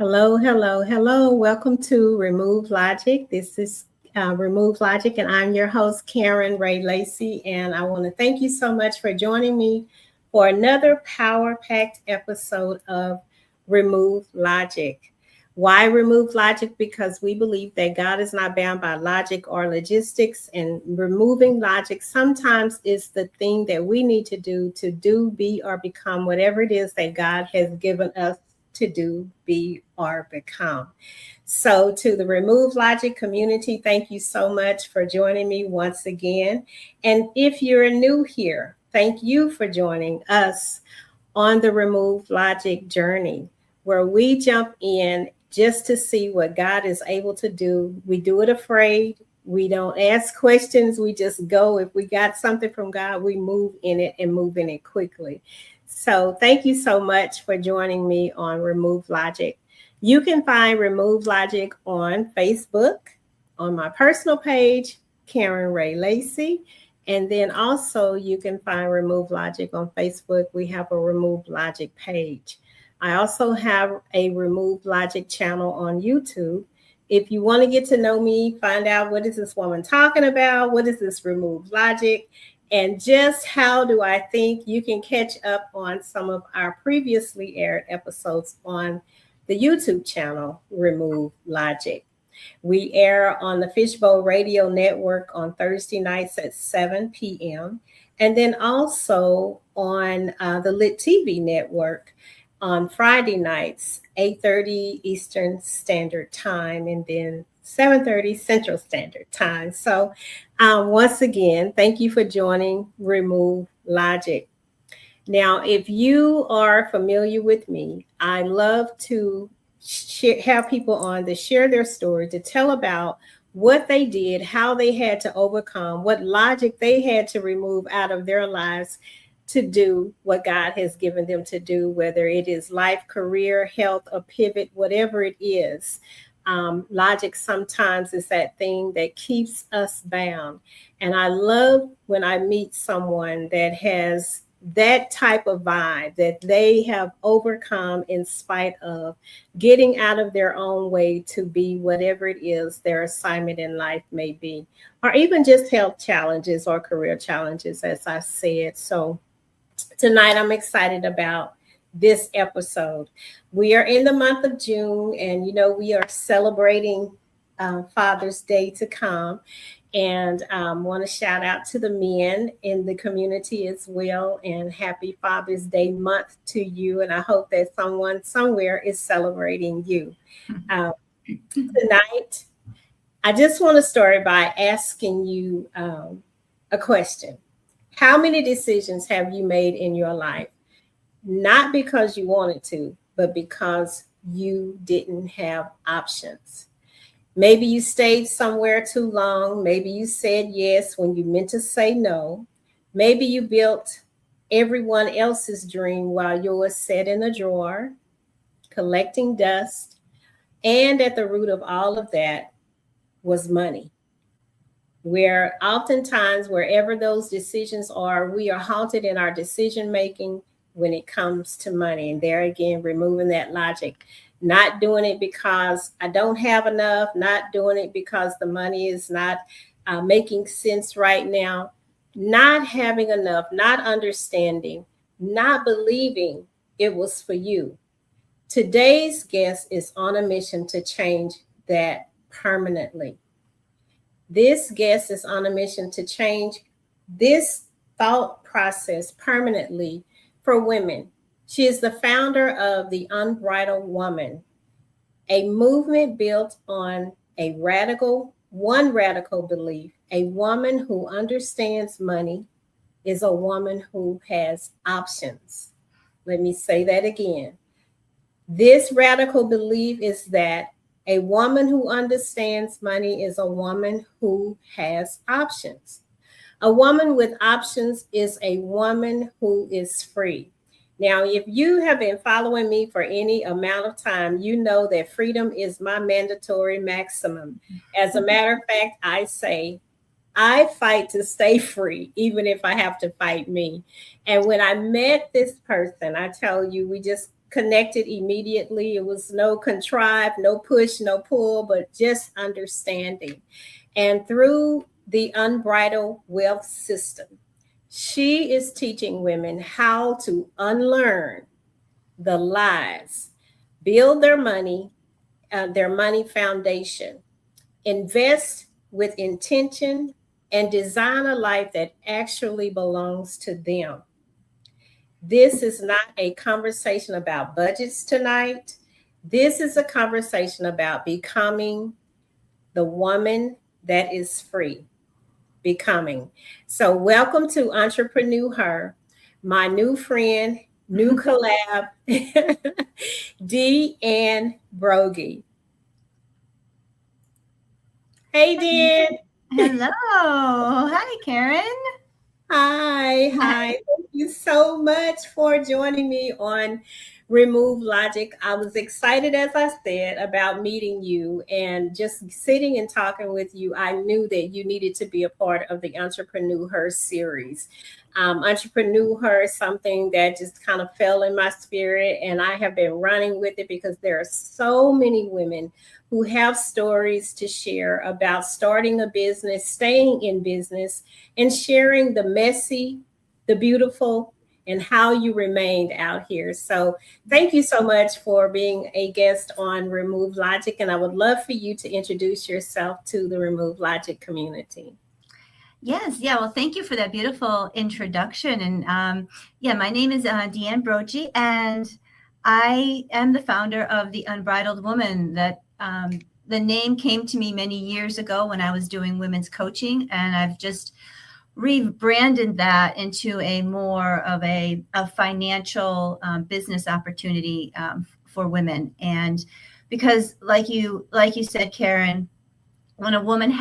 Hello, hello, hello. Welcome to Remove Logic. This is Remove Logic, and I'm your host, Karen Ray Lacey. And I want to thank you so much for joining me for another power packed episode of Remove Logic. Why remove logic? Because we believe that God is not bound by logic or logistics, and removing logic sometimes is the thing that we need to do, be, or become whatever it is that God has given us to do, be, or become. So, to the Remove Logic community, thank you so much for joining me once again. And if you're new here, thank you for joining us on the Remove Logic journey, where we jump in just to see what God is able to do. We do it afraid. We don't ask questions. We just go. If we got something from God, we move in it and move in it quickly. So thank you so much for joining me on Remove Logic. You can find Remove Logic on Facebook, on my personal page, Karen Ray Lacey. And then also you can find Remove Logic on Facebook. We have a Remove Logic page. I also have a Remove Logic channel on YouTube. If you want to get to know me, find out what is this woman talking about, what is this Remove Logic, and just how do I think, you can catch up on some of our previously aired episodes on the YouTube channel, Remove Logic. We air on the Fishbowl Radio Network on Thursday nights at 7 p.m. and then also on the Lit TV Network on Friday nights, 8:30 Eastern Standard Time, and then 7:30 Central Standard Time. So once again, thank you for joining Remove Logic. Now, if you are familiar with me, I love to have people on to share their story, to tell about what they did, how they had to overcome, what logic they had to remove out of their lives to do what God has given them to do, whether it is life, career, health, a pivot, whatever it is. Logic sometimes is that thing that keeps us bound. And I love when I meet someone that has that type of vibe, that they have overcome in spite of getting out of their own way to be whatever it is their assignment in life may be, or even just health challenges or career challenges, as I said. So tonight I'm excited about this episode. We are in the month of June, and we are celebrating Father's Day to come. And want to shout out to the men in the community as well. And happy Father's Day month to you. And I hope that someone somewhere is celebrating you. Tonight, I just want to start by asking you a question. How many decisions have you made in your life? Not because you wanted to, but because you didn't have options. Maybe you stayed somewhere too long. Maybe you said yes when you meant to say no. Maybe you built everyone else's dream while yours sat in a drawer, collecting dust. And at the root of all of that was money. Where oftentimes, wherever those decisions are, we are halted in our decision making when it comes to money. And there again, removing that logic. Not doing it because I don't have enough, not doing it because the money is not making sense right now, not having enough, not understanding, not believing it was for you. Today's guest is on a mission to change that permanently. This guest is on a mission to change this thought process permanently for women. She is the founder of the Unbridled Woman, a movement built on one radical belief. A woman who understands money is a woman who has options. Let me say that again. This radical belief is that a woman who understands money is a woman who has options. A woman with options is a woman who is free. Now, if you have been following me for any amount of time, you know that freedom is my mandatory maximum. As a matter of fact, I say I fight to stay free, even if I have to fight me. And when I met this person, I tell you, we just connected immediately. It was no contrive, no push, no pull, but just understanding. And through the Unbridled Wealth System, she is teaching women how to unlearn the lies, build their money foundation, invest with intention, and design a life that actually belongs to them. This is not a conversation about budgets tonight. This is a conversation about becoming the woman that is free. Becoming. So, welcome to Entrepreneur Her, my new friend, new collab, Dee Ann Brogy. Hey, Dan. Hello. Hi, Karen. Hi. Thank you so much for joining me on Remove Logic. I was excited, as I said, about meeting you and just sitting and talking with you. I knew that you needed to be a part of the Entrepreneur Her series. Entrepreneur Her is something that just kind of fell in my spirit, and I have been running with it because there are so many women who have stories to share about starting a business, staying in business, and sharing the messy, the beautiful, and how you remained out here. So thank you so much for being a guest on Remove Logic. And I would love for you to introduce yourself to the Remove Logic community. Yes, yeah. Well, thank you for that beautiful introduction. And yeah, my name is Dee Ann Brogy, and I am the founder of the Unbridled Woman. That the name came to me many years ago when I was doing women's coaching, and I've just rebranded that into a more of a financial business opportunity for women. And because, like you said, Karen, when a woman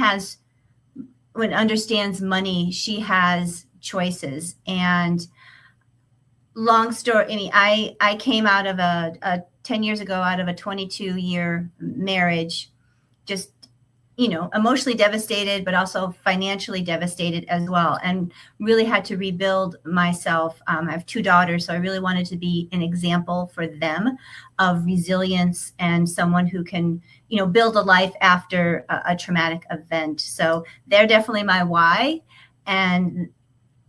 understands money, she has choices. And long story, I mean, I came out of a 10 years ago, out of a 22-year marriage, just, emotionally devastated, but also financially devastated as well, and really had to rebuild myself. I have 2 daughters, so I really wanted to be an example for them of resilience and someone who can, build a life after a traumatic event. So they're definitely my why, and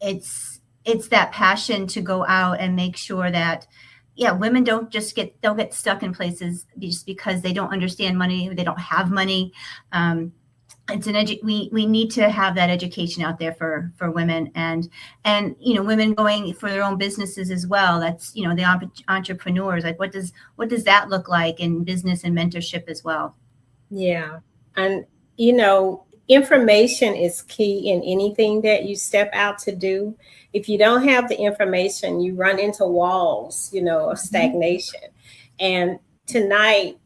it's that passion to go out and make sure that women don't get stuck in places just because they don't understand money, they don't have money. We need to have that education out there for women, and women going for their own businesses as well. That's the entrepreneurs. Like, what does that look like in business and mentorship as well? Yeah, and information is key in anything that you step out to do. If you don't have the information, you run into walls, of stagnation. And tonight,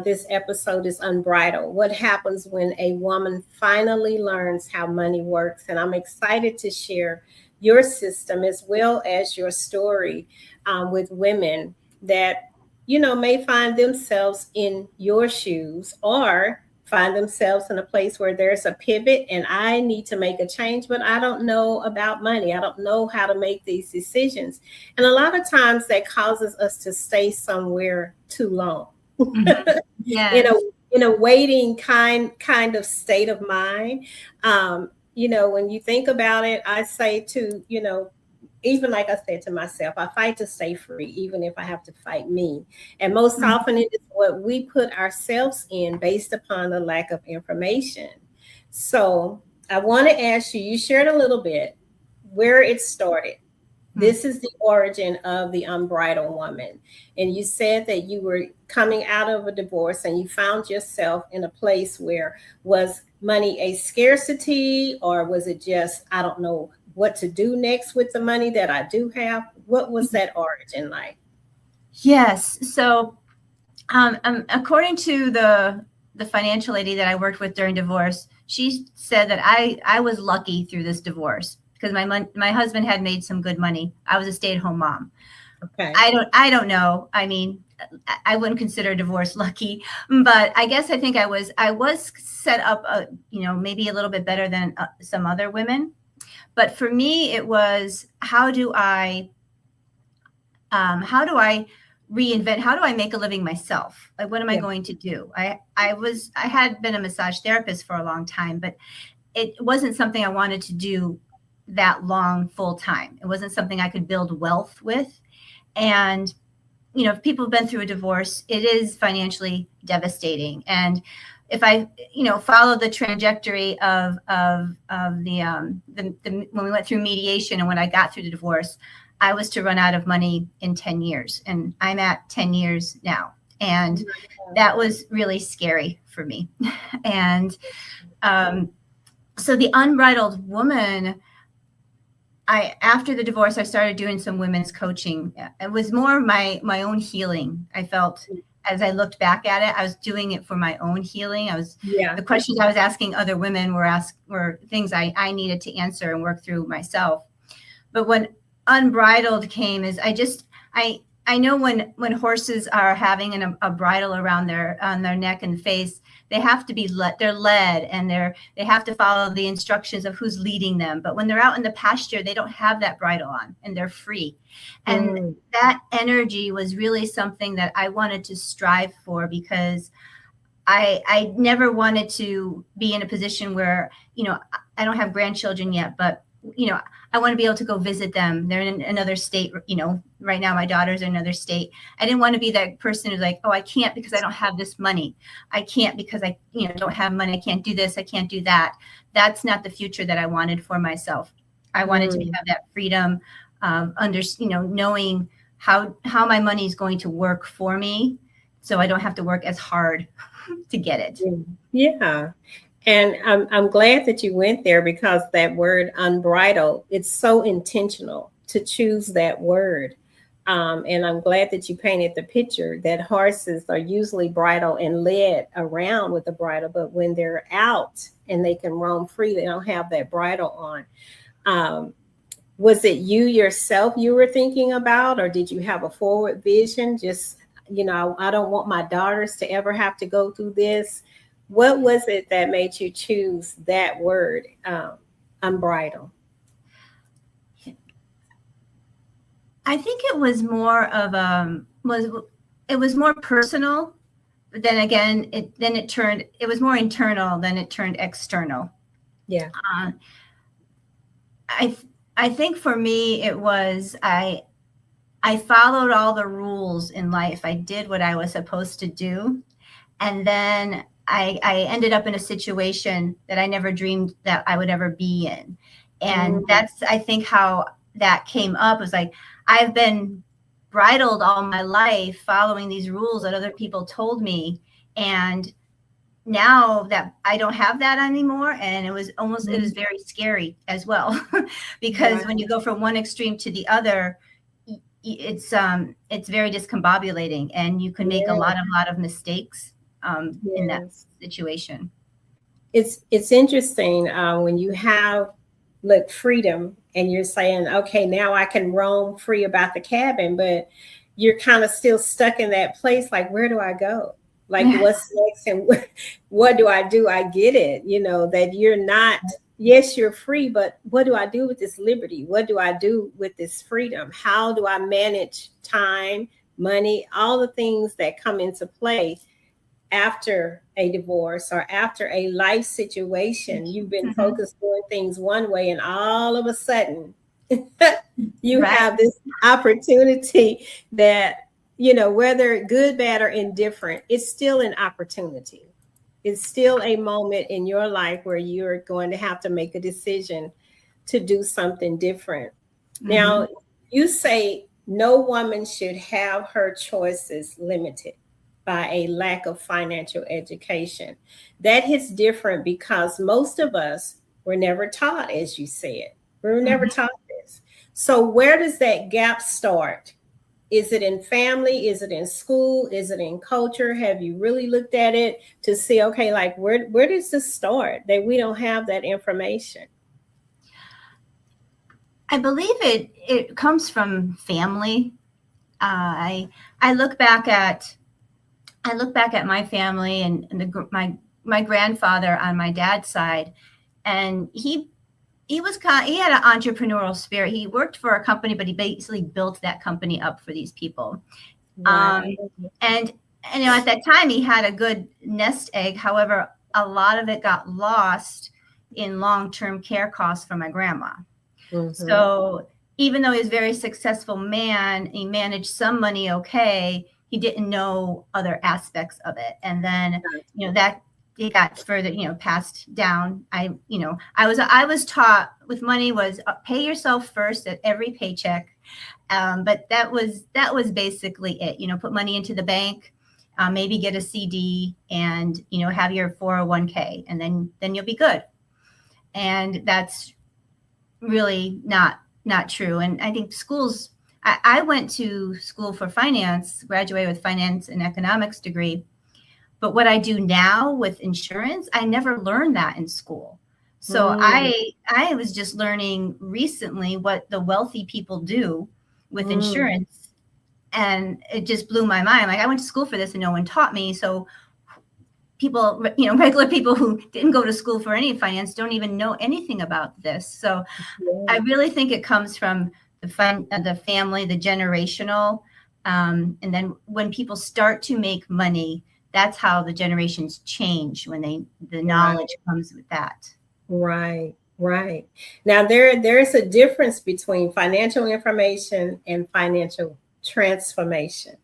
this episode is Unbridled. What happens when a woman finally learns how money works? And I'm excited to share your system as well as your story with women that, may find themselves in your shoes or find themselves in a place where there's a pivot and I need to make a change, but I don't know about money. I don't know how to make these decisions. And a lot of times that causes us to stay somewhere too long. Yes. in a waiting kind of state of mind. When you think about it, I say to, even like I said to myself, I fight to stay free, even if I have to fight me. And most often it is what we put ourselves in based upon the lack of information. So I want to ask you, you shared a little bit where it started. This is the origin of the Unbridled Woman. And you said that you were coming out of a divorce and you found yourself in a place where was money a scarcity, or was it just, I don't know what to do next with the money that I do have? What was that origin like? Yes. So according to the financial lady that I worked with during divorce, she said that I was lucky through this divorce because my husband had made some good money. I was a stay-at-home mom. Okay. I don't know. I mean, I wouldn't consider divorce lucky, but I guess I think I was set up, maybe a little bit better than some other women. But for me, it was how do I reinvent, how do I make a living myself? Like, what am I Yeah. going to do? I had been a massage therapist for a long time, but it wasn't something I wanted to do that long full time. It wasn't something I could build wealth with. And, if people have been through a divorce, it is financially devastating. And if I, follow the trajectory of the when we went through mediation and when I got through the divorce, I was to run out of money in 10 years, and I'm at 10 years now. And that was really scary for me. And so the Unbridled Woman, after the divorce, I started doing some women's coaching. It was more my own healing. I felt, as I looked back at it, I was doing it for my own healing. The questions I was asking other women were things I needed to answer and work through myself. But when Unbridled came, is I know when horses are having a bridle around on their neck and face, they have to be they're led, and they have to follow the instructions of who's leading them. But when they're out in the pasture, they don't have that bridle on and they're free. And that energy was really something that I wanted to strive for, because I never wanted to be in a position where, I don't have grandchildren yet, but I want to be able to go visit them. They're in another state, right now my daughter's in another state. I didn't want to be that person who's like, oh, I can't because I don't have this money. I can't because I, don't have money. I can't do this. I can't do that. That's not the future that I wanted for myself. I wanted to have that freedom of knowing how my money is going to work for me, so I don't have to work as hard to get it. Yeah. And I'm glad that you went there, because that word unbridled, it's so intentional to choose that word. And I'm glad that you painted the picture that horses are usually bridled and led around with a bridle, but when they're out and they can roam free, they don't have that bridle on. Was it you yourself you were thinking about, or did you have a forward vision? Just, I don't want my daughters to ever have to go through this. What was it that made you choose that word, unbridled? I think it was more of it was more personal. But then again, it was more internal than it turned external. Yeah. I think for me it was I followed all the rules in life. I did what I was supposed to do, and then I ended up in a situation that I never dreamed that I would ever be in. And that's, I think, how that came up, was like, I've been bridled all my life following these rules that other people told me. And now that I don't have that anymore, and it was very scary as well, because when you go from one extreme to the other, it's very discombobulating, and you can make a lot of mistakes in that situation. It's interesting when you have freedom, and you're saying, okay, now I can roam free about the cabin, but you're kind of still stuck in that place. Like, where do I go? Like, what's next? And what do I do? I get it, that you're not, yes, you're free, but what do I do with this liberty? What do I do with this freedom? How do I manage time, money, all the things that come into play after a divorce or after a life situation? You've been focused on things one way, and all of a sudden you have this opportunity that, whether good, bad, or indifferent, it's still an opportunity. It's still a moment in your life where you're going to have to make a decision to do something different. Now, you say no woman should have her choices limited by a lack of financial education. That hits different, because most of us were never taught, as you said. We were never taught this. So where does that gap start? Is it in family? Is it in school? Is it in culture? Have you really looked at it to see, okay, like where does this start, that we don't have that information? I believe it comes from family. I look back at my family, and my grandfather on my dad's side, and he had an entrepreneurial spirit. He worked for a company, but he basically built that company up for these people. Um, Right. and, at that time he had a good nest egg. However, a lot of it got lost in long-term care costs for my grandma. Mm-hmm. So even though he was a very successful man, he managed some money okay, he didn't know other aspects of it. And then, that it got further, passed down. I was taught with money was pay yourself first at every paycheck. But that was basically it. Put money into the bank, maybe get a CD, and have your 401k, and then you'll be good. And that's really not true. And I think schools. I went to school for finance, graduated with finance and economics degree. But what I do now with insurance, I never learned that in school. So Mm, I was just learning recently what the wealthy people do with mm. insurance, and it just blew my mind. Like, I went to school for this and no one taught me. So people, regular people who didn't go to school for any finance don't even know anything about this. So I Yeah. really think it comes from the family, the generational, and then when people start to make money, that's how the generations change, when the Right. knowledge comes with that. Right. Right. Now there's a difference between financial information and financial transformation.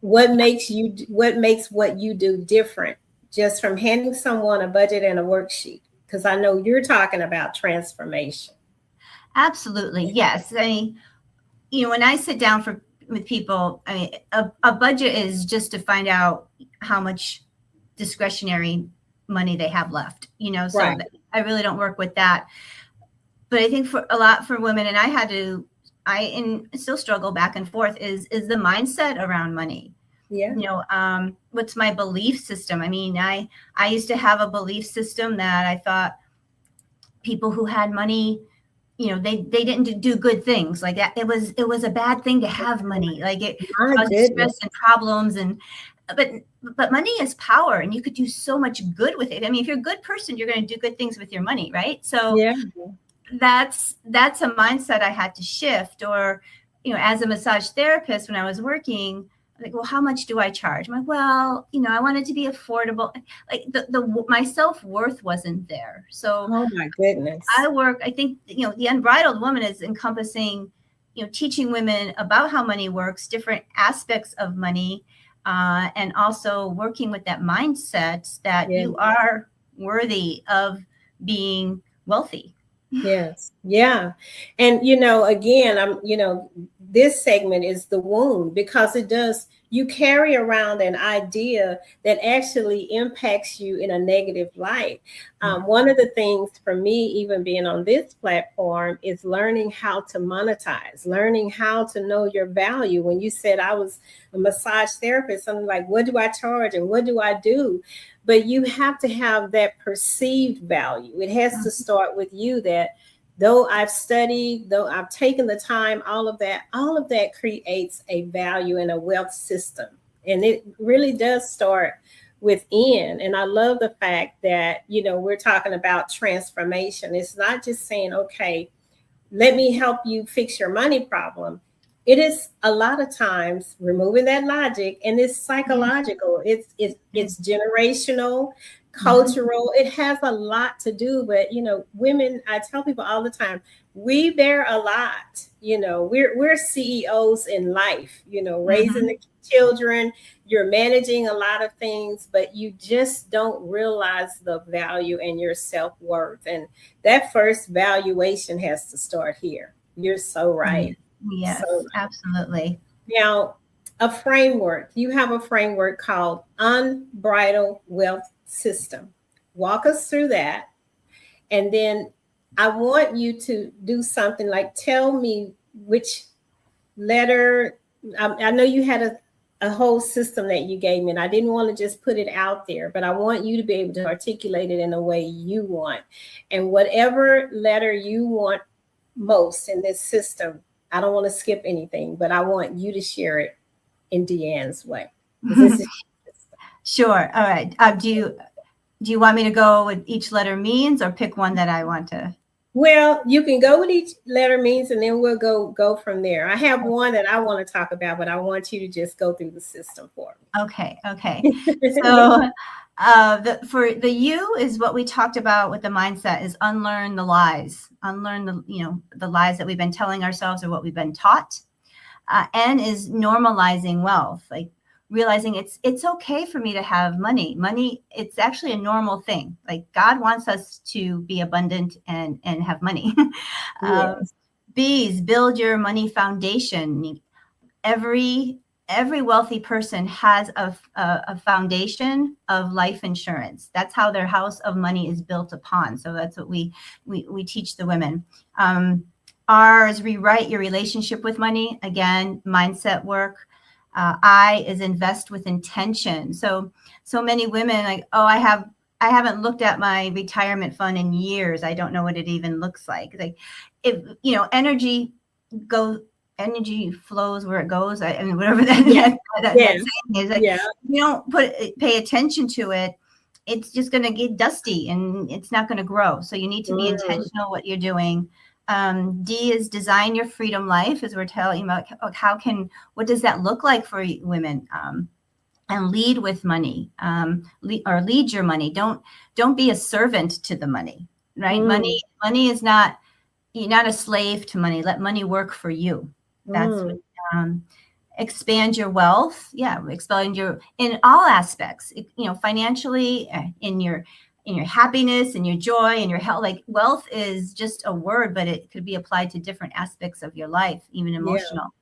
What makes what you do different just from handing someone a budget and a worksheet? Because I know you're talking about transformation. Absolutely, yes. I mean, when I sit down with people, I mean, a budget is just to find out how much discretionary money they have left. So Right. I really don't work with that. But I think for women, and I still struggle back and forth, is the mindset around money. Yeah. What's my belief system? I mean, I used to have a belief system that I thought people who had money, they didn't do good things. Like that, it was a bad thing to have money. Like, it My caused goodness. stress and problems. And but money is power, and you could do so much good with it. I mean, if you're a good person, you're going to do good things with your money, right? So Yeah. that's a mindset I had to shift. Or, as a massage therapist, when I was working, I'm like, well, how much do I charge? I'm like, well, I want it to be affordable. Like, my self-worth wasn't there. So Oh my goodness. I think, the Unbridled Woman is encompassing, teaching women about how money works, different aspects of money, and also working with that mindset that Yeah. you are worthy of being wealthy. Yes. Yeah. And again, this segment is the wound because it does, you carry around an idea that actually impacts you in a negative light. One of the things for me, even being on this platform, is learning how to monetize, learning how to know your value. When you said I was a massage therapist, I'm like, what do I charge and what do I do? But you have to have that perceived value. It has to start with you, that though I've studied, though I've taken the time, all of that creates a value and a wealth system. And it really does start within. And I love the fact that, we're talking about transformation. It's not just saying, okay, let me help you fix your money problem. It is a lot of times removing that logic, and it's psychological. It's generational, Mhm. cultural. It has a lot to do. But women, I tell people all the time, we bear a lot. We're CEOs in life. Raising Mhm. the children, you're managing a lot of things, but you just don't realize the value and your self-worth. And that first valuation has to start here. You're so right. So Yes, absolutely. now, a framework. You have a framework called Unbridled Wealth System. Walk us through that. And then I want you to do something like tell me which letter. I know you had a whole system that you gave me, and I didn't want to just put it out there, but I want you to be able to articulate it in a way you want. And whatever letter you want most in this system, I don't want to skip anything, but I want you to share it in Deanne's way. Because this is Sure. All right. Do you want me to go with each letter means, or pick one that I want to? Well, you can go with each letter means, and then we'll go from there. I have one that I want to talk about, but I want you to just go through the system for Okay. Okay. me. So, for the U is what we talked about with the mindset is unlearn the lies, unlearn the lies that we've been telling ourselves or what we've been taught. N is normalizing wealth, like realizing it's okay for me to have money. Money, it's actually a normal thing. Like God wants us to be abundant and have money. um, Yes. B is build your money foundation. Every wealthy person has a foundation of life insurance. That's how their house of money is built upon. So that's what we teach the women. R is rewrite your relationship with money. Again, mindset work. I is invest with intention. So many women like, oh, I haven't looked at my retirement fund in years. I don't know what it even looks like. Like, if energy flows where it goes. I mean, whatever that saying is. Like, Yeah. you don't pay attention to it, it's just going to get dusty and it's not going to grow. So you need to be intentional what you're doing. D is design your freedom life, as we're telling about what does that look like for women? And lead with money, lead your money. Don't be a servant to the money, right? Money is not, you're not a slave to money. Let money work for you. That's what, expand your wealth. Yeah, expand your in all aspects. Financially, in your happiness, and your joy, and your health. Like, wealth is just a word, but it could be applied to different aspects of your life, even emotional.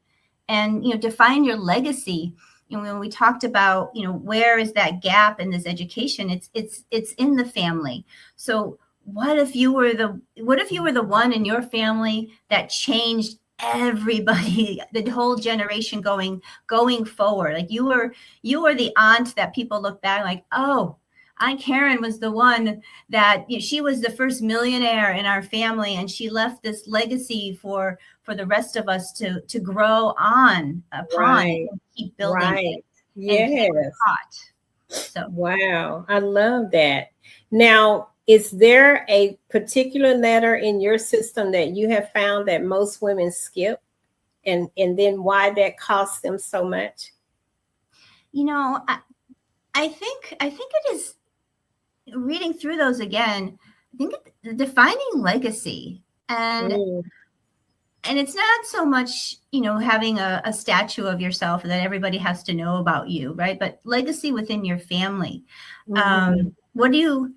And define your legacy. When we talked about where is that gap in this education, it's in the family. So what if you were the one in your family that changed everybody, the whole generation going forward? Like, you were the aunt that people look back like, oh, Aunt Karen was the one that she was the first millionaire in our family, and she left this legacy for the rest of us to grow on upon and keep building it. Yes. So Wow, I love that. Now, is there a particular letter in your system that you have found that most women skip, and then why that costs them so much? I think it is, reading through those again, I think defining legacy, and it's not so much having a statue of yourself that everybody has to know about you, right? But legacy within your family. What do you,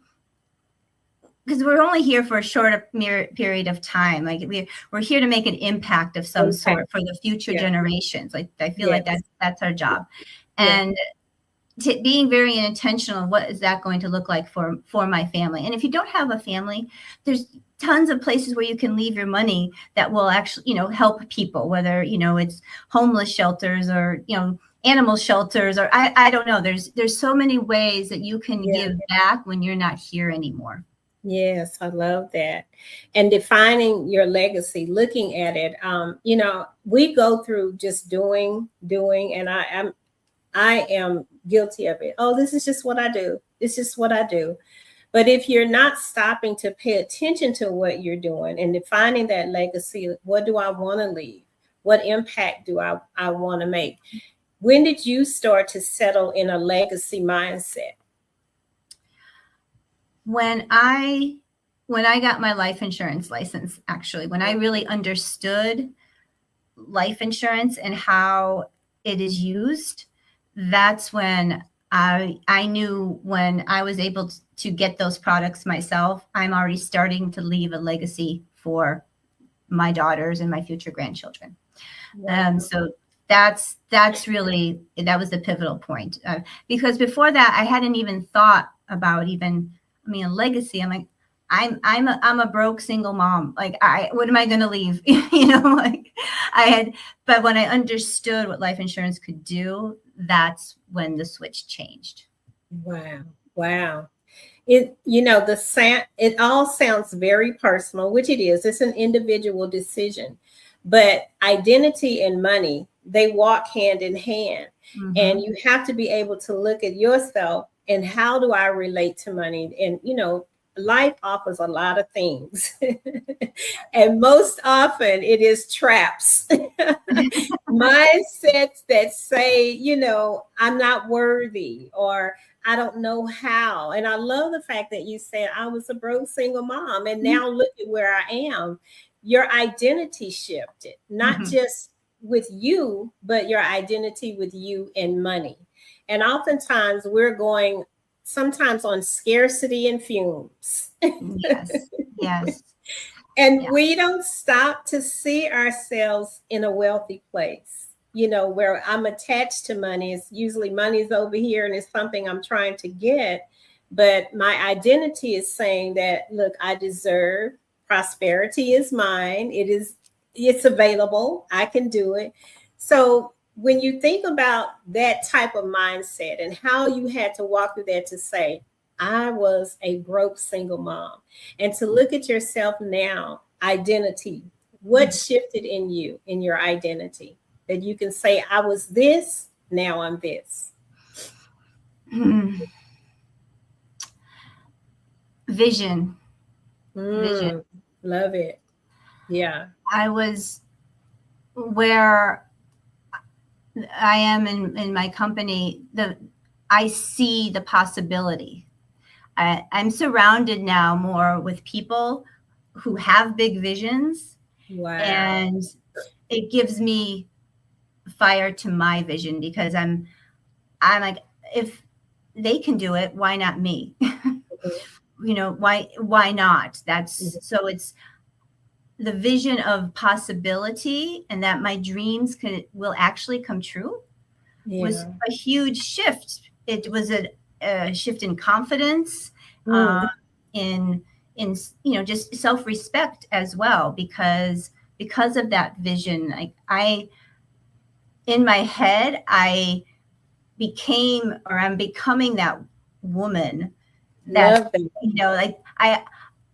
because we're only here for a short period of time. Like, we're here to make an impact of some sort for the future generations. Like, I feel like that's our job. And being very intentional, what is that going to look like for my family? And if you don't have a family, there's tons of places where you can leave your money that will actually, help people, whether, it's homeless shelters or, animal shelters, or I don't know. There's so many ways that you can give back when you're not here anymore. Yes, I love that. And defining your legacy, looking at it, we go through just doing, and I am guilty of it. Oh, this is just what I do. It's just what I do. But if you're not stopping to pay attention to what you're doing and defining that legacy, what do I want to leave? What impact do I want to make? When did you start to settle in a legacy mindset? When I got my life insurance license, actually, when I really understood life insurance and how it is used, that's when I knew when I was able to get those products myself, I'm already starting to leave a legacy for my daughters and my future grandchildren. So that's really, that was the pivotal point. Because before that, I hadn't even thought about a legacy. I'm like, I'm a broke single mom. Like, what am I going to leave? But when I understood what life insurance could do, that's when the switch changed. Wow. It all sounds very personal, which it is. It's an individual decision, but identity and money, they walk hand in hand. And you have to be able to look at yourself and how do I relate to money? And, life offers a lot of things. And most often it is traps. Mindsets that say, I'm not worthy, or I don't know how. And I love the fact that you said I was a broke single mom and now look at where I am. Your identity shifted, not Mhm. just with you, but your identity with you and money. And oftentimes we're going sometimes on scarcity and fumes. Yes. Yes. And Yeah. we don't stop to see ourselves in a wealthy place, where I'm attached to money. It's usually money's over here and it's something I'm trying to get. But my identity is saying that, look, I deserve prosperity is mine. It's available. I can do it. So when you think about that type of mindset and how you had to walk through that to say, I was a broke single mom, and to look at yourself now, identity, what shifted in you, in your identity, that you can say, I was this, now I'm this. Vision. Vision. Mm, love it. Yeah. I was where I am in my company. I see the possibility. I'm surrounded now more with people who have big visions, Wow. and it gives me fire to my vision, because I'm like, if they can do it, why not me? Why not? That's so it's the vision of possibility, and that my dreams will actually come true, was Yeah. a huge shift. It was a shift in confidence, Mm, in just self-respect as well, because of that vision. I in my head, I'm becoming that woman that, love that. like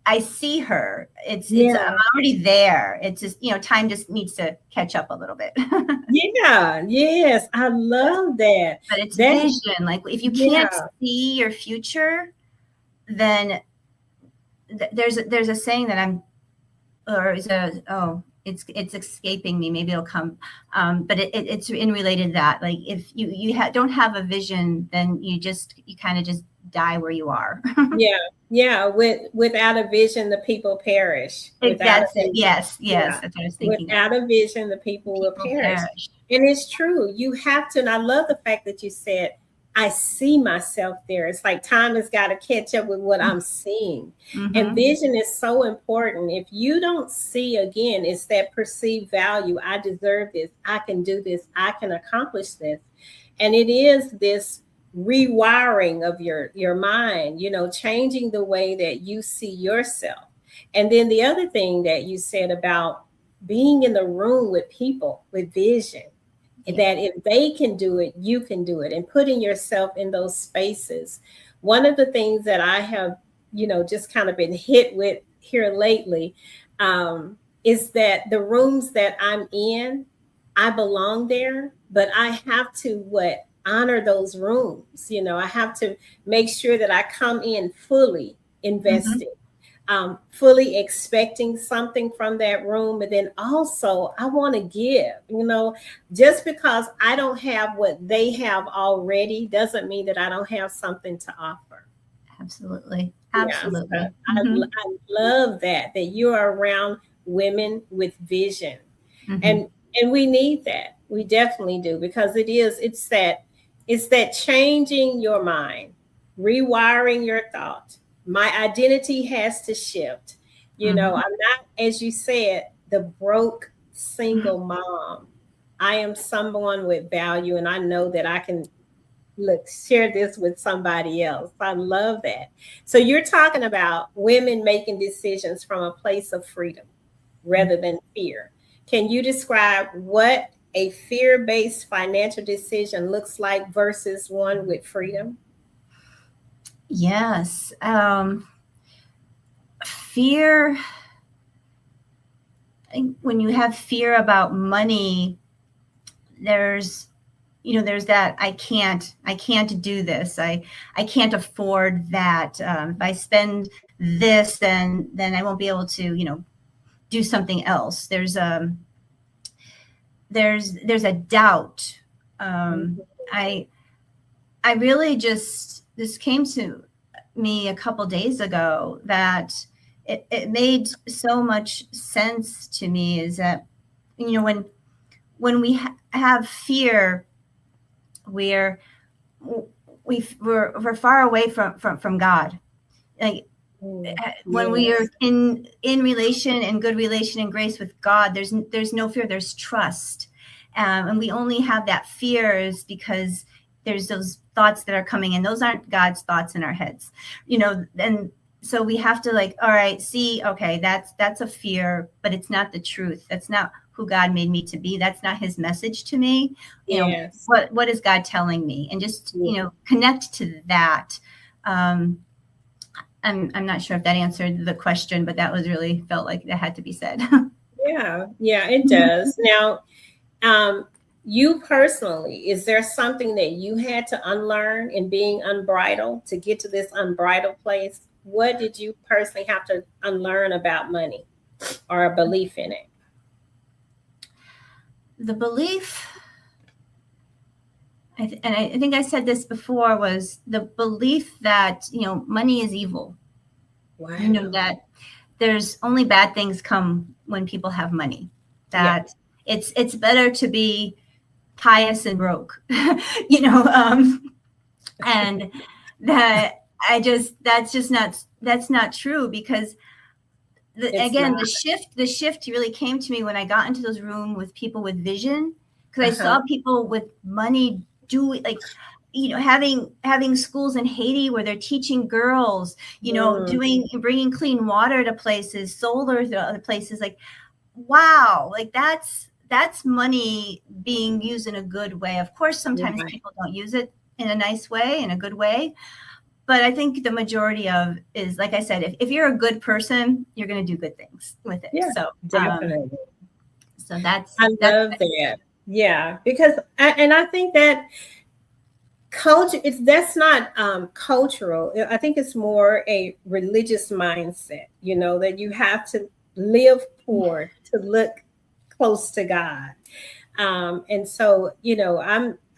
I see her. I'm Yeah. already there. It's just, time just needs to catch up a little bit. Yeah. Yes. I love that. But it's That, vision. Like, if you can't yeah. see your future, then there's a saying that it's escaping me. Maybe it'll come. But it's in related to that. Like, if you don't have a vision, then you kind of just die where you are. Yeah. Yeah. Without a vision, the people perish. Without a That's it. vision. Yes, Yeah. that's what I was thinking of. Without a vision, the people will People perish. perish. And it's true. You have to. And I love the fact that you said, I see myself there. It's like time has got to catch up with what I'm seeing. And Mm-hmm. vision is so important. If you don't see, again, it's that perceived value. I deserve this. I can do this. I can accomplish this. And it is this rewiring of your mind, changing the way that you see yourself. And then the other thing that you said about being in the room with people with vision, Yeah. that if they can do it, you can do it, and putting yourself in those spaces. One of the things that I have, just kind of been hit with here lately, is that the rooms that I'm in, I belong there, but I have to honor those rooms. I have to make sure that I come in fully Mm-hmm. invested, fully expecting something from that room. And then also, I want to give, just because I don't have what they have already doesn't mean that I don't have something to offer. Absolutely. Yeah, so Absolutely. Mm-hmm. I love that you are around women with vision. Mm-hmm. And we need that. We definitely do, because it's that changing your mind, rewiring your thought. My identity has to shift. Mm-hmm. I'm not, as you said, the broke single mom. I am someone with value, and I know that I can share this with somebody else. I love that. So you're talking about women making decisions from a place of freedom rather than fear. Can you describe what a fear-based financial decision looks like versus one with freedom? Yes. Fear. When you have fear about money, there's there's that, I can't do this, I can't afford that, if I spend this, then I won't be able to, do something else. There's a doubt. I really just, this came to me a couple days ago that it made so much sense to me, is that, when we have fear, we're far away from God. Like, when we are in relation and good relation and grace with God, there's no fear, there's trust. And we only have that fear is because there's those thoughts that are coming in. Those aren't God's thoughts in our heads, and so we have to, like, all right, see, okay, that's a fear, but it's not the truth. That's not who God made me to be. That's not his message to me. What is God telling me? And just, connect to that. I'm not sure if that answered the question, but that was really felt like that had to be said. Yeah, it does. Now, you personally, is there something that you had to unlearn in being unbridled to get to this unbridled place? What did you personally have to unlearn about money or a belief in it? The belief, I think I said this before, was the belief that, money is evil. Wow. That there's only bad things come when people have money. That it's better to be pious and broke, and that that's not true, because the shift really came to me when I got into those rooms with people with vision, because I saw people with money do, like, having schools in Haiti where they're teaching girls, bringing clean water to places, solar to other places. Like, wow, like that's money being used in a good way. Of course, sometimes people don't use it in a nice way, in a good way. But I think the majority of is, like I said, if you're a good person, you're going to do good things with it. Yeah, so definitely. So I love that. Yeah, because I think that culture, that's not cultural. I think it's more a religious mindset, that you have to live poor to look close to God. And so,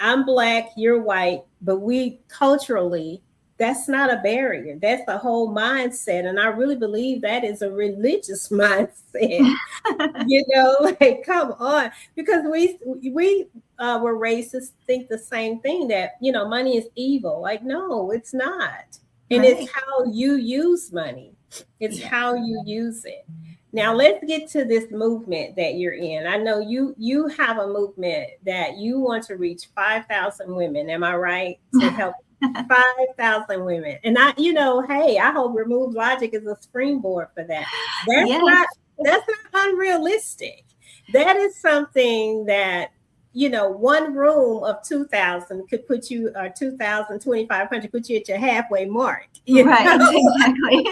I'm Black, you're white, but we culturally, that's not a barrier. That's the whole mindset. And I really believe that is a religious mindset. Like, come on, because we were raised to think the same thing, that, money is evil. Like, no, it's not. And it's how you use money. It's how you use it. Now, let's get to this movement that you're in. I know you have a movement that you want to reach 5,000 women. Am I right? To help 5,000 women. And hey, I hope Remove Logic is a springboard for that. That's not unrealistic. That is something that, one room of 2,000 could put you, 2,000, 2,500 put you at your halfway mark. Exactly.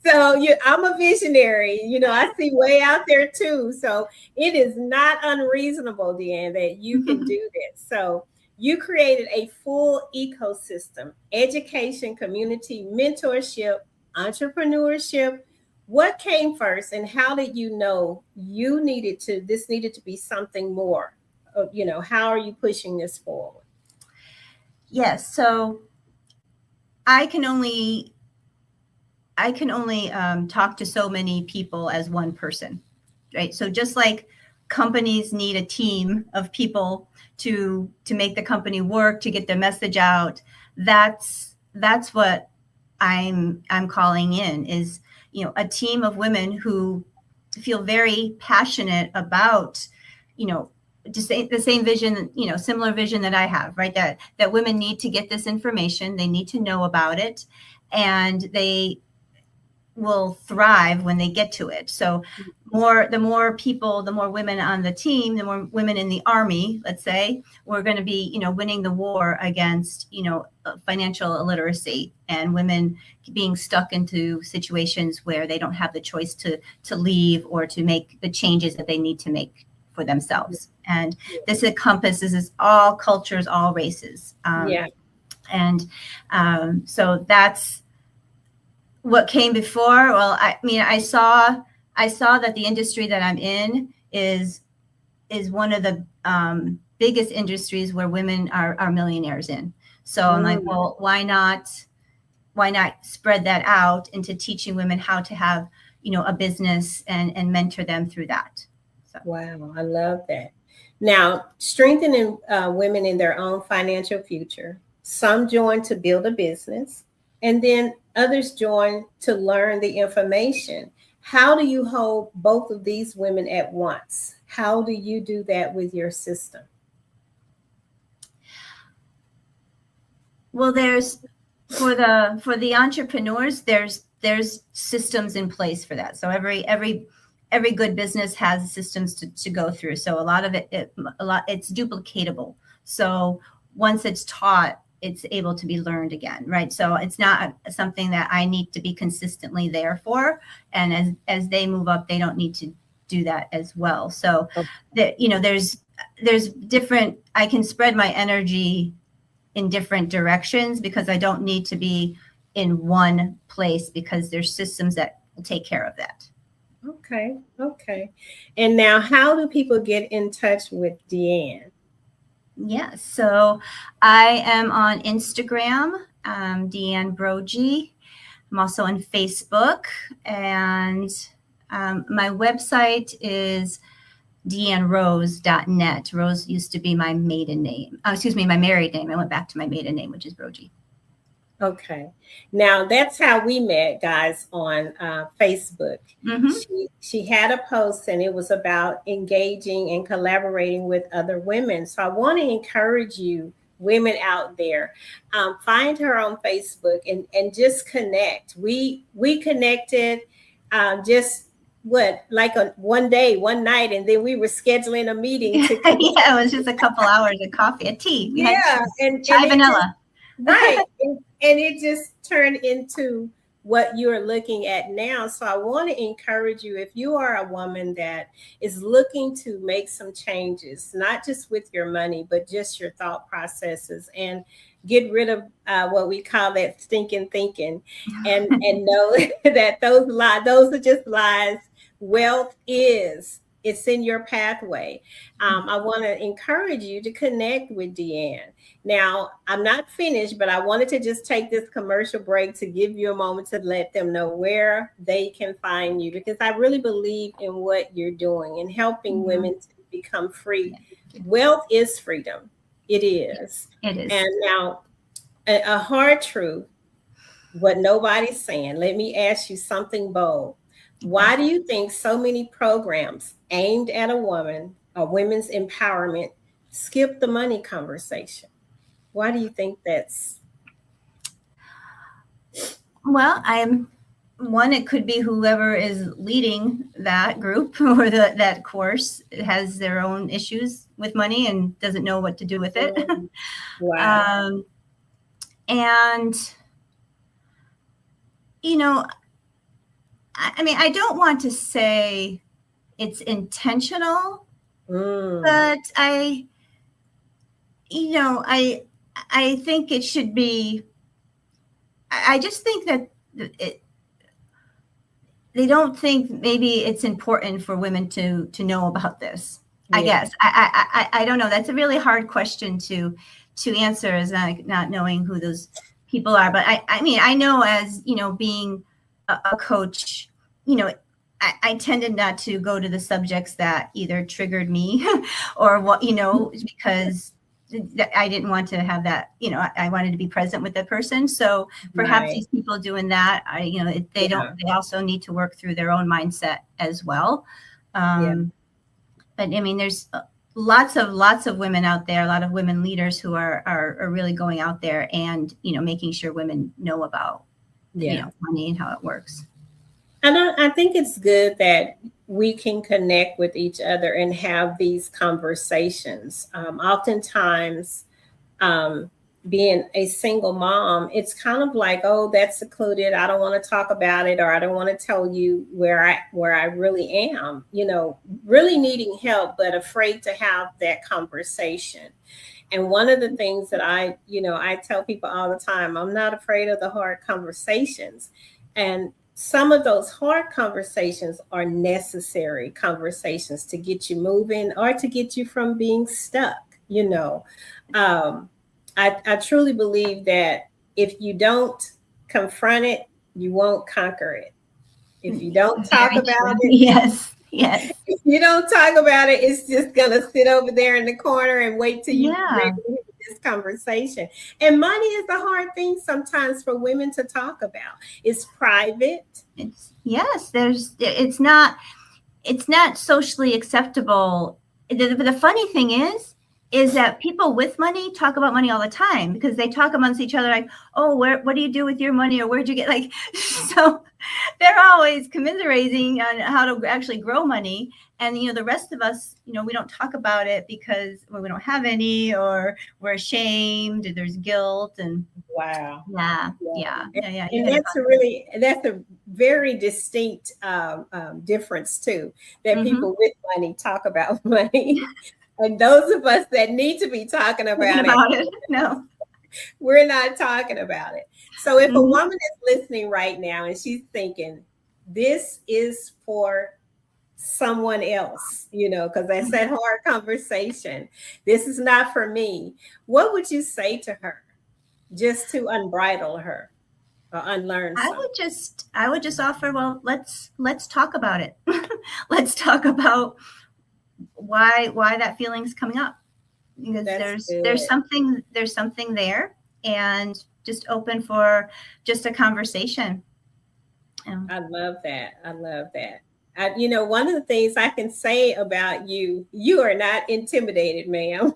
So I'm a visionary, I see way out there too. So it is not unreasonable, Deanne, that you can do this. So you created a full ecosystem: education, community, mentorship, entrepreneurship. What came first, and how did you know this needed to be something more? How are you pushing this forward? Yes. So I can only talk to so many people as one person, right? So just like companies need a team of people to make the company work, to get the message out, that's what I'm calling in, is, a team of women who feel very passionate about, just the same vision, similar vision that I have, right? That women need to get this information, they need to know about it, and they will thrive when they get to it. So the more people, the more women on the team, the more women in the army, let's say, we're going to be, winning the war against, financial illiteracy and women being stuck into situations where they don't have the choice to leave or to make the changes that they need to make for themselves. And this encompasses all cultures, all races. And so that's What came before? Well, I mean, I saw that the industry that I'm in is one of the biggest industries where women are millionaires in. So I'm like, Mm. well, why not spread that out into teaching women how to have, a business and mentor them through that. So Wow, I love that. Now, strengthening women in their own financial future. Some join to build a business, and then others join to learn the information. How do you hold both of these women at once? How do you do that with your system? well, there's for the entrepreneurs, there's systems in place for that. So every good business has systems to go through. So a lot of it's duplicatable. So once it's taught, it's able to be learned again, right? So it's not something that I need to be consistently there for. And as they move up, they don't need to do that as well. So Oh, that, there's different, I can spread my energy in different directions because I don't need to be in one place because there's systems that will take care of that. okay, okay. And now, how do people get in touch with Deanne? Yes. So I am on Instagram, Deanne Brogy. I'm also on Facebook, and my website is deannerose.net. Rose used to be my maiden name. Excuse me, my married name. I went back to my maiden name, which is Brogy. Okay. Now that's how we met, guys, on Facebook. Mm-hmm. She had a post and it was about engaging and collaborating with other women. So I want to encourage you, women out there, find her on Facebook and just connect. We connected just what like a one day, one night, and then we were scheduling a meeting Yeah, to connect. it was just a couple hours of coffee, a tea. We had Yeah, and chai it just vanilla. right. And it just turned into what you're looking at now. So I want to encourage you if you are a woman that is looking to make some changes, not just with your money, but just your thought processes and get rid of what we call that stinking thinking and know that those are just lies. Wealth is. It's in your pathway. I want to encourage you to connect with Deanne. Now, I'm not finished, but I wanted to just take this commercial break to give you a moment to let them know where they can find you because I really believe in what you're doing and helping Mhm. women to become free. Yeah, thank you. Wealth is freedom. It is. Yes, it is. And now, a hard truth, what nobody's saying. Let me ask you something bold. Okay. Why do you think so many programs aimed at a woman or women's empowerment skip the money conversation? Why do you think that's? Well, I'm one. It could be whoever is leading that group or that course has their own issues with money and doesn't know what to do with it. Mm, wow. um, and you know, I mean, I don't want to say it's intentional, Mm, but I think it should be. I just think that it, they don't think maybe it's important for women to know about this. I yeah. guess I don't know. That's a really hard question to answer, as not knowing who those people are. But I mean, I know, as being a coach, you know I tended not to go to the subjects that either triggered me or because I didn't want to have that. I wanted to be present with that person. So perhaps Right. these people doing that, they don't. Yeah. They also need to work through their own mindset as well. Yeah. But I mean, there's lots of women out there, a lot of women leaders who are really going out there and making sure women know about Yeah. money and how it works. And I think it's good that we can connect with each other and have these conversations. Oftentimes, um, being a single mom, it's kind of like, oh, that's secluded. I don't want to talk about it, or I don't want to tell you where I really am. Really needing help, but afraid to have that conversation. And one of the things that I tell people all the time, I'm not afraid of the hard conversations. And some of those hard conversations are necessary conversations to get you moving or to get you from being stuck, you know. Um, I truly believe that if you don't confront it, you won't conquer it. If you don't talk Very about true. it, Yes. Yes. if you don't talk about it, it's just gonna sit over there in the corner and wait till you ready Yeah. to have this conversation. And money is a hard thing sometimes for women to talk about. It's private. It's yes. It's not socially acceptable. The funny thing is that people with money talk about money all the time because they talk amongst each other like, oh, what do you do with your money, or where'd you get, like, so they're always commiserating on how to actually grow money. And the rest of us, we don't talk about it because we don't have any, or we're ashamed, or there's guilt. And Wow. yeah, Yeah. yeah, yeah, yeah. You And hit that's a very distinct difference too, that it. people with money talk about money. And those of us that need to be talking Thinking about it, about it. No. we're not talking about it. So if a Mhm. woman is listening right now and she's thinking, this is for someone else, because that's that hard conversation. This is not for me. What would you say to her just to unbridle her or unlearn I something? would just offer, well, let's talk about it. Let's talk about why that feeling's coming up, because That's there's good. something there, and just open for just a conversation. I love that. I love that. One of the things I can say about you, you are not intimidated, ma'am.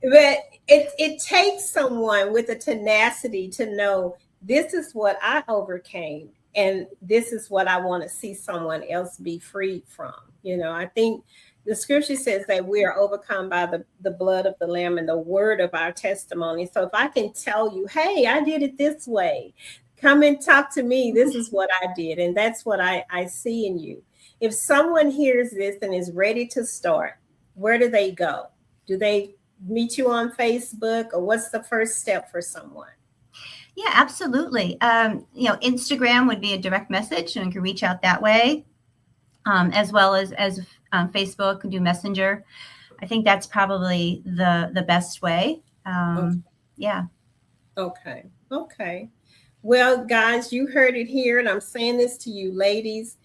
But it takes someone with a tenacity to know this is what I overcame and this is what I want to see someone else be freed from. I think the scripture says that we are overcome by the blood of the lamb and the word of our testimony. So if I can tell you, hey, I did it this way, come and talk to me. This is what I did. And that's what I see in you. If someone hears this and is ready to start, where do they go? Do they meet you on Facebook, or what's the first step for someone? Yeah, absolutely. Instagram would be a direct message, and you can reach out that way, as well as Facebook and do Messenger. I think that's probably the best way. Okay. Yeah. Okay. Okay. Well, guys, you heard it here, and I'm saying this to you, ladies.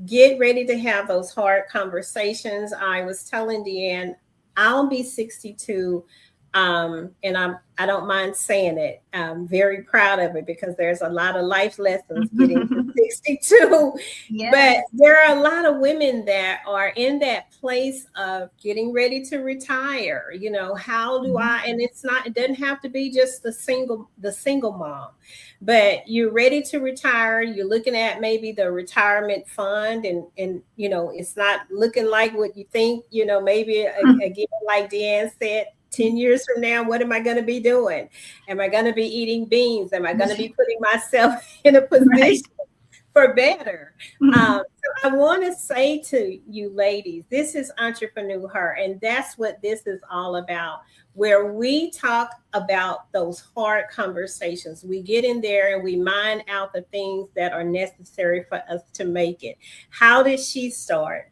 Get ready to have those hard conversations. I was telling Deanne, I'll be 62. And I don't mind saying it. I'm very proud of it because there's a lot of life lessons getting to 62. Yes. But there are a lot of women that are in that place of getting ready to retire. How do I, and it doesn't have to be just the single mom, but you're ready to retire. You're looking at maybe the retirement fund, and it's not looking like what you think. Maybe again, like Deanne said, 10 years from now, what am I going to be doing? Am I going to be eating beans? Am I going to be putting myself in a position Right. for better? So I want to say to you ladies, this is Entrepreneur Her, and that's what this is all about, where we talk about those hard conversations. We get in there and we mine out the things that are necessary for us to make it. How did she start?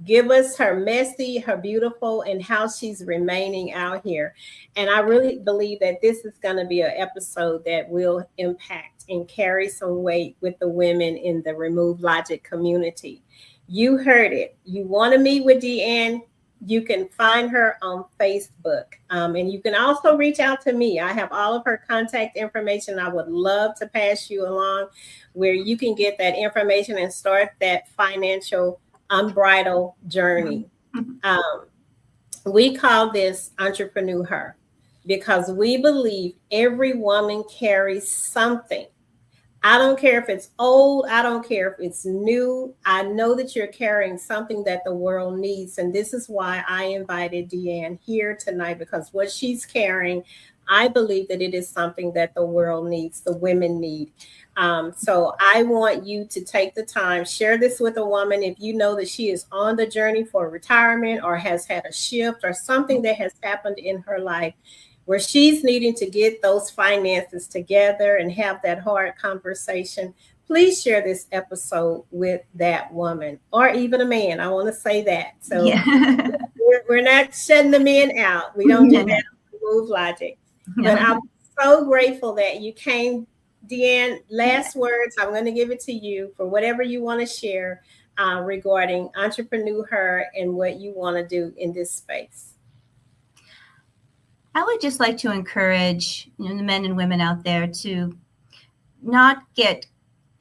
Give us her messy, her beautiful, and how she's remaining out here. And I really believe that this is going to be an episode that will impact and carry some weight with the women in the Remove Logic community. You heard it. You want to meet with Deanne? You can find her on Facebook. And you can also reach out to me. I have all of her contact information. I would love to pass you along where you can get that information and start that financial unbridled journey. We call this Entrepreneur Her because we believe every woman carries something. I don't care if it's old, I don't care if it's new. I know that you're carrying something that the world needs. And this is why I invited Deanne here tonight, because what she's carrying, I believe that it is something that the world needs, the women need. So I want you to take the time, share this with a woman. If you know that she is on the journey for retirement or has had a shift or something that has happened in her life, where she's needing to get those finances together and have that hard conversation, please share this episode with that woman or even a man. I want to say that. So Yeah. we're not shutting the men out. We don't do that on Remove Logic. But I'm so grateful that you came. Deanne, last words. I'm going to give it to you for whatever you want to share regarding Entrepreneur Her and what you want to do in this space. I would just like to encourage the men and women out there to not get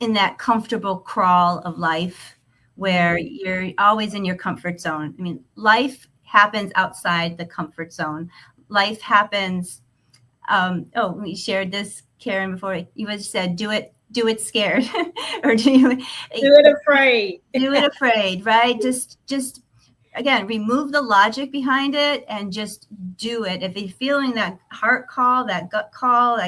in that comfortable crawl of life where you're always in your comfort zone. I mean, life happens outside the comfort zone. Life happens. We shared this, Karen, before. You just said, do it scared, or do it afraid. Do it afraid, right? Just again, remove the logic behind it and just do it. If you're feeling that heart call, that gut call,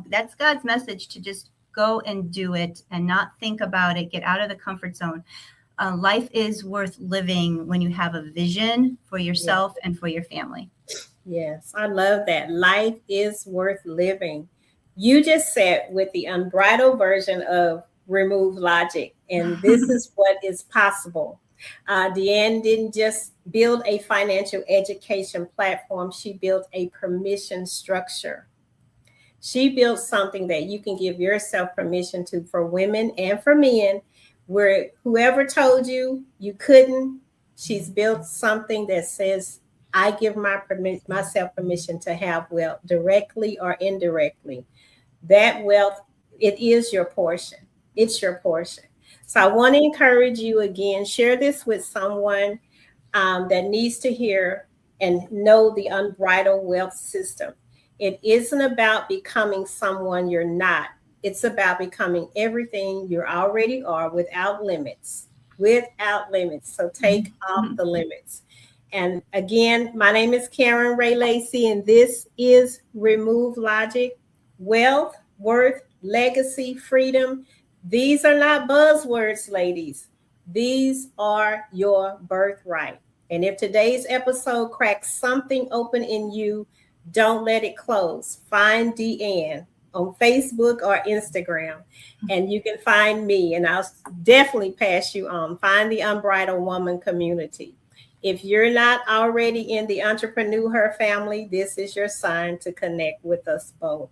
that's God's message to just go and do it and not think about it. Get out of the comfort zone. Life is worth living when you have a vision for yourself and for your family. Yes, I love that. Life is worth living. You just said with the unbridled version of Remove Logic, and this is what is possible. Deanne didn't just build a financial education platform. She built a permission structure. She built something that you can give yourself permission to for women and for men, where whoever told you you couldn't, she's built something that says, I give myself permission to have wealth directly or indirectly. That wealth, it is your portion. It's your portion. So I want to encourage you again, share this with someone that needs to hear and know the unbridled wealth system. It isn't about becoming someone you're not. It's about becoming everything you already are without limits. Without limits. So take off the limits. And again, my name is Karen Ray Lacey, and this is Remove Logic. Wealth, worth, legacy, freedom. These are not buzzwords, ladies. These are your birthright. And if today's episode cracks something open in you, don't let it close. Find Deanne on Facebook or Instagram, and you can find me, and I'll definitely pass you on. Find the Unbridled Woman community. If you're not already in the Entrepreneur Her family, this is your sign to connect with us both.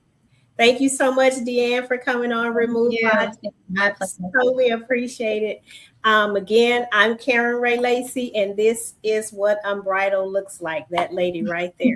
Thank you so much, Deanne, for coming on Remove Logic. I totally appreciate it. Again, I'm Karen Ray Lacey, and this is what Unbridled looks like. That lady right there.